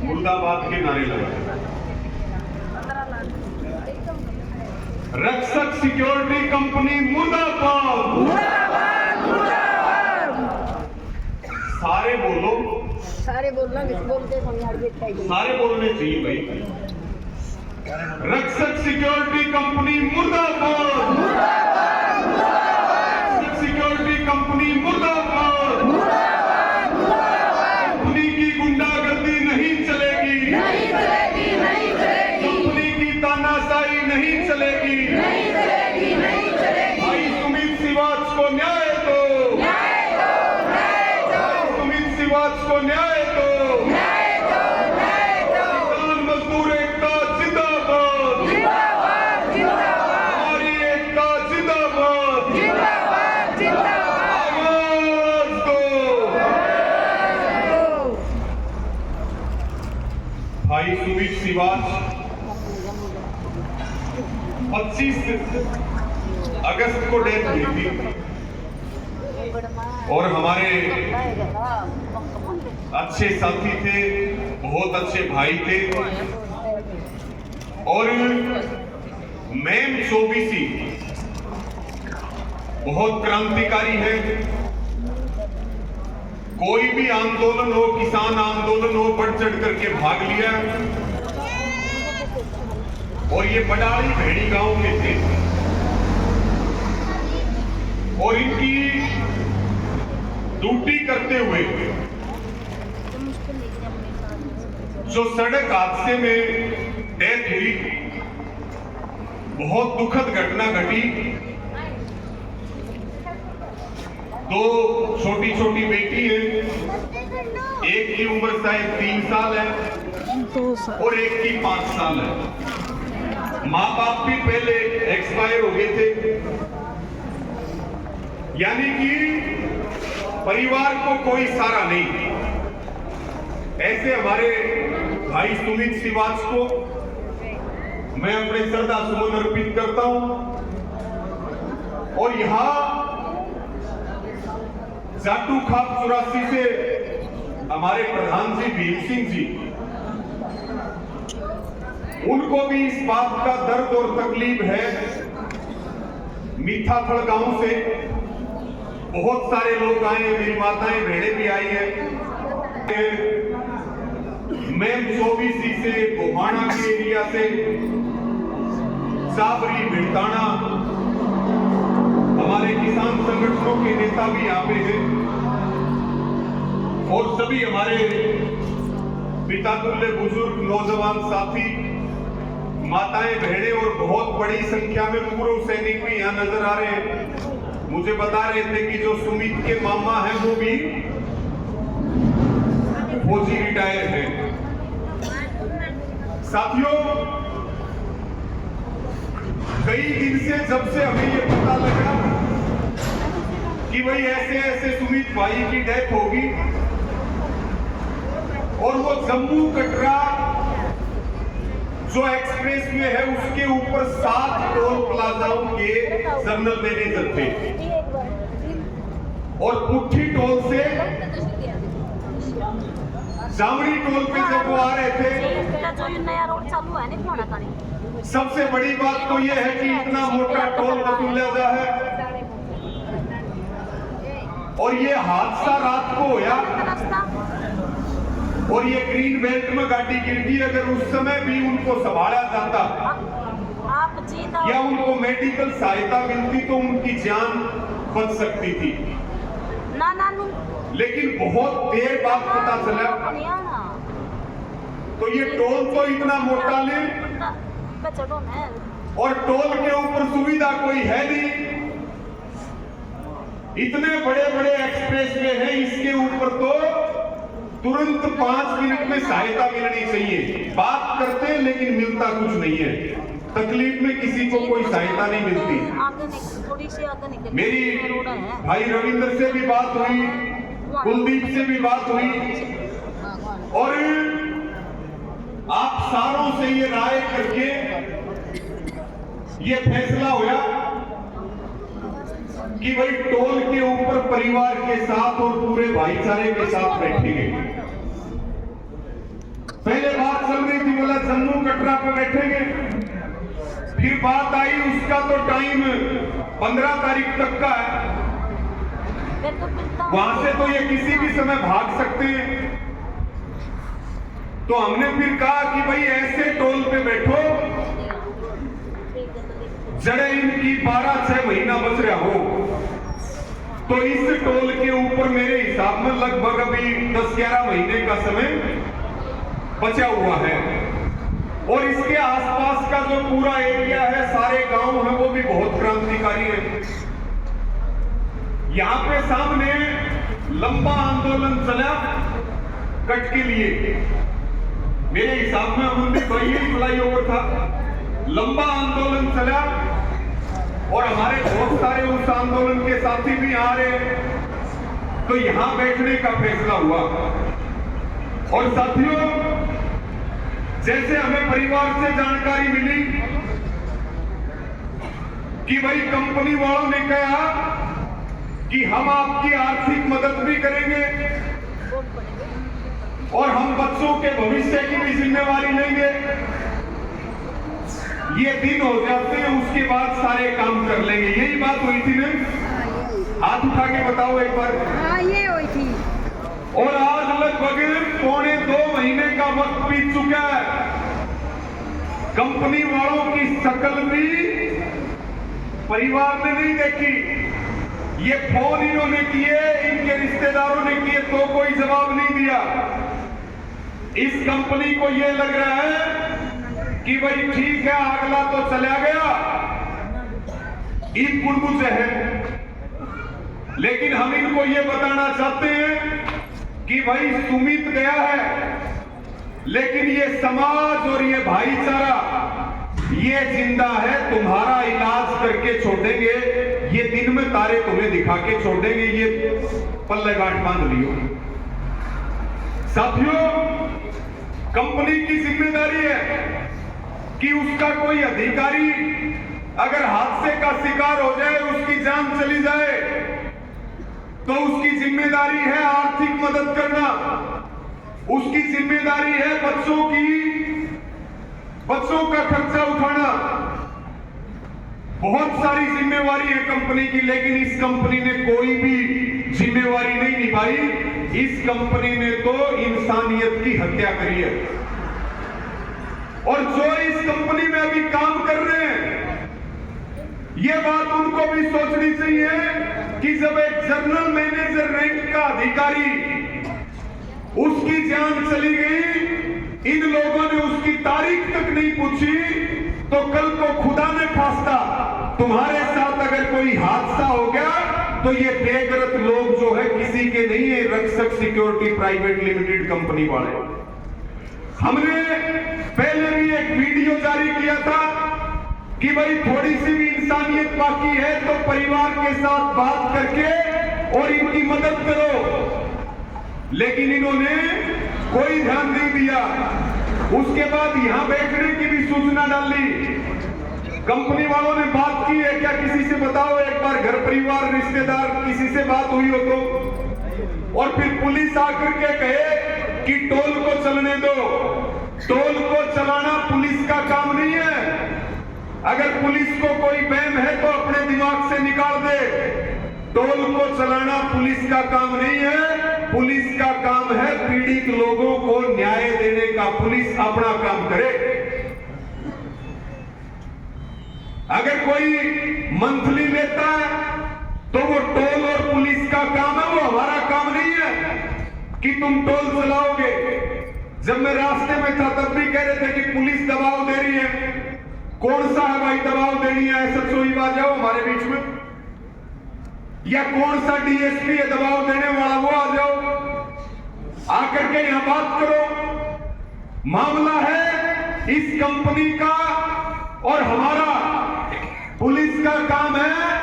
मुर्दाबाद के नारे लगाए। रक्षक सिक्योरिटी कंपनी मुर्दाबाद, सारे बोलो, सारे बोलना, बोलते सारे बोलने चाहिए भाई। रक्षक सिक्योरिटी कंपनी मुर्दाबाद, रक्षक सिक्योरिटी कंपनी मुर्दाबाद, कंपनी की गुंडागर्दी नहीं चलेगी, कंपनी की तानाशाही नहीं चलेगी। भाई सुमित सिवाच को न्याय दो, भाई सुमित सिवाच को न्याय दो। किसान मजदूर एकता जिंदाबाद, हमारी एकता जिंदाबाद, आवाज दो। भाई सुमित सिवाच 25 अगस्त को डेथ हुई थी और हमारे अच्छे साथी थे, बहुत अच्छे भाई थे। और मैम चौबीसी बहुत क्रांतिकारी है। कोई भी आंदोलन हो, किसान आंदोलन हो, बढ़ चढ़ करके भाग लिया। और ये बडाली भेड़ी गांव के थे और इनकी ड्यूटी करते हुए जो सड़क हादसे में डेथ हुई, बहुत दुखद घटना घटी। 2 छोटी छोटी बेटी है, एक की उम्र शायद 3 साल है और एक की 5 साल है। माँ बाप भी पहले एक्सपायर हो गए थे, यानी कि परिवार को कोई सहारा नहीं। ऐसे हमारे भाई सुमित सिवाच को मैं अपने श्रद्धा सुमन अर्पित करता हूं। और यहां जाटू खाप 84 से हमारे प्रधान जी भीम सिंह जी, उनको भी इस बात का दर्द और तकलीफ है। मीठाफल गांव से बहुत सारे लोग आए हैं, मेरी माताएं बहनें भी आई हैं। मैम चौबीसी से, गोहाना के एरिया से, साबरी भिड़ताना, हमारे किसान संगठनों के नेता भी यहाँ पे हैं और सभी हमारे पिता तुल्य बुजुर्ग नौजवान साथी, माताएं बहनें और बहुत बड़ी संख्या में पूर्व सैनिक भी यहाँ नजर आ रहे हैं। मुझे बता रहे थे कि जो सुमित के मामा हैं वो भी फौजी रिटायर हैं। साथियों, कई दिन से जब से हमें ये पता लगा कि भाई ऐसे ऐसे सुमित भाई की डेथ होगी और वो जम्मू कटरा जो एक्सप्रेस वे है उसके ऊपर 7 टोल प्लाजाओं के जनरल मैनेजर थे और पुट्ठी टोल से जामरी टोल पे जब वो आ रहे थे, सबसे बड़ी बात तो ये है कि इतना मोटा टोल वसूला है और ये हादसा रात को होया और ये ग्रीन बेल्ट में गाड़ी गिरती। अगर उस समय भी उनको संभाला जाता या उनको मेडिकल सहायता मिलती तो उनकी जान बच सकती थी, लेकिन बहुत देर बाद पता चला। तो ये टोल तो इतना मोटा ले और टोल के ऊपर सुविधा कोई है नहीं। इतने बड़े बड़े एक्सप्रेस वे हैं, इसके ऊपर तो तुरंत 5 मिनट में सहायता मिलनी चाहिए। बात करते हैं लेकिन मिलता कुछ नहीं है। तकलीफ में किसी को कोई सहायता नहीं मिलती। मेरी भाई रविंद्र से भी बात हुई, कुलदीप से भी बात हुई और आप सारों से ये राय करके ये फैसला हुआ कि भाई टोल के ऊपर परिवार के साथ और पूरे भाईचारे के साथ बैठेंगे। पहले बात चल रही थी, बोला जम्मू कटरा पे बैठेंगे, फिर बात आई उसका तो टाइम 15 तारीख तक का है, वहां से तो ये किसी भी समय भाग सकते हैं। तो हमने फिर कहा कि भाई ऐसे टोल पे बैठो जड़े इनकी 12-6 महीना बच रहा हो। तो इस टोल के ऊपर मेरे हिसाब में लगभग अभी 10-11 महीने का समय बचा हुआ है, और इसके आसपास का जो पूरा एरिया है, सारे गांव हैं, वो भी बहुत क्रांतिकारी है। यहां पे सामने लंबा आंदोलन चला कट के लिए, मेरे हिसाब में अमनदीप भाई यही फ्लाईओवर था, लंबा आंदोलन चला और हमारे बहुत सारे उस आंदोलन के साथी भी आ रहे, तो यहां बैठने का फैसला हुआ। और साथियों, जैसे हमें परिवार से जानकारी मिली कि भाई कंपनी वालों ने कहा कि हम आपकी आर्थिक मदद भी करेंगे और हम बच्चों के भविष्य की भी जिम्मेवारी लेंगे, ये दिन हो जाते हैं उसके बाद सारे काम कर लेंगे, यही बात हुई थी ना? हाथ उठा के बताओ एक बार। हाँ, ये हुई थी। और आज लगभग 1.25 महीने का वक्त बीत चुका है, कंपनी वालों की शक्ल भी परिवार ने नहीं देखी। ये फोन इन्होंने किए, इनके रिश्तेदारों ने किए, तो कोई जवाब नहीं दिया। इस कंपनी को ये लग रहा है कि भाई ठीक है, अगला तो चला गया, ईद कुर्बुज है, लेकिन हम इनको ये बताना चाहते हैं कि भाई सुमित गया है, लेकिन ये समाज और ये भाईचारा ये जिंदा है, तुम्हारा इलाज करके छोड़ेंगे, ये दिन में तारे तुम्हें दिखा के छोड़ेंगे, ये पल्ले गांठ बांध लियो। साथियों, कंपनी की जिम्मेदारी है कि उसका कोई अधिकारी अगर हादसे का शिकार हो जाए, उसकी जान चली जाए, तो उसकी जिम्मेदारी है आर्थिक मदद करना, उसकी जिम्मेदारी है बच्चों का खर्चा उठाना। बहुत सारी जिम्मेवारी है कंपनी की, लेकिन इस कंपनी ने कोई भी जिम्मेवारी नहीं निभाई। इस कंपनी ने तो इंसानियत की हत्या करी है। और जो इस कंपनी में अभी काम कर रहे हैं, ये बात उनको भी सोचनी चाहिए कि जब एक जनरल मैनेजर रैंक का अधिकारी उसकी जान चली गई, इन लोगों ने उसकी तारीख तक नहीं पूछी, तो कल को खुदा ने खास्ता तुम्हारे साथ अगर कोई हादसा हो गया, तो ये बेगरत लोग जो है किसी के नहीं है, रक्षक सिक्योरिटी प्राइवेट लिमिटेड कंपनी वाले। हमने पहले भी एक वीडियो जारी किया था कि भाई थोड़ी सी भी इंसानियत बाकी है तो परिवार के साथ बात करके और इनकी मदद करो, लेकिन इन्होंने कोई ध्यान नहीं दिया। उसके बाद यहां बैठने की भी सूचना डाली, कंपनी वालों ने बात की है क्या? किसी से बताओ एक बार, घर परिवार रिश्तेदार किसी से बात हुई हो तो। और फिर पुलिस आकर के कहे कि टोल को चलने दो। टोल को चलाना पुलिस का काम नहीं है। अगर पुलिस को कोई बहम है तो अपने दिमाग से निकाल दे। टोल को चलाना पुलिस का काम नहीं है। पुलिस का काम है पीड़ित लोगों को न्याय देने का। पुलिस अपना काम करे। अगर कोई मंथली लेता है तो वो टोल और पुलिस का काम है, वो हमारा काम नहीं है कि तुम टोल चलाओगे। जब मैं रास्ते में था तब भी कह रहे थे कि पुलिस दबाव दे रही है। कौन सा है भाई दबाव देनी है? SHO आ जाओ हमारे बीच में, या कौन सा DSP है दबाव देने वाला, वो आ जाओ, आकर के यहां बात करो। मामला है इस कंपनी का और हमारा। पुलिस का काम है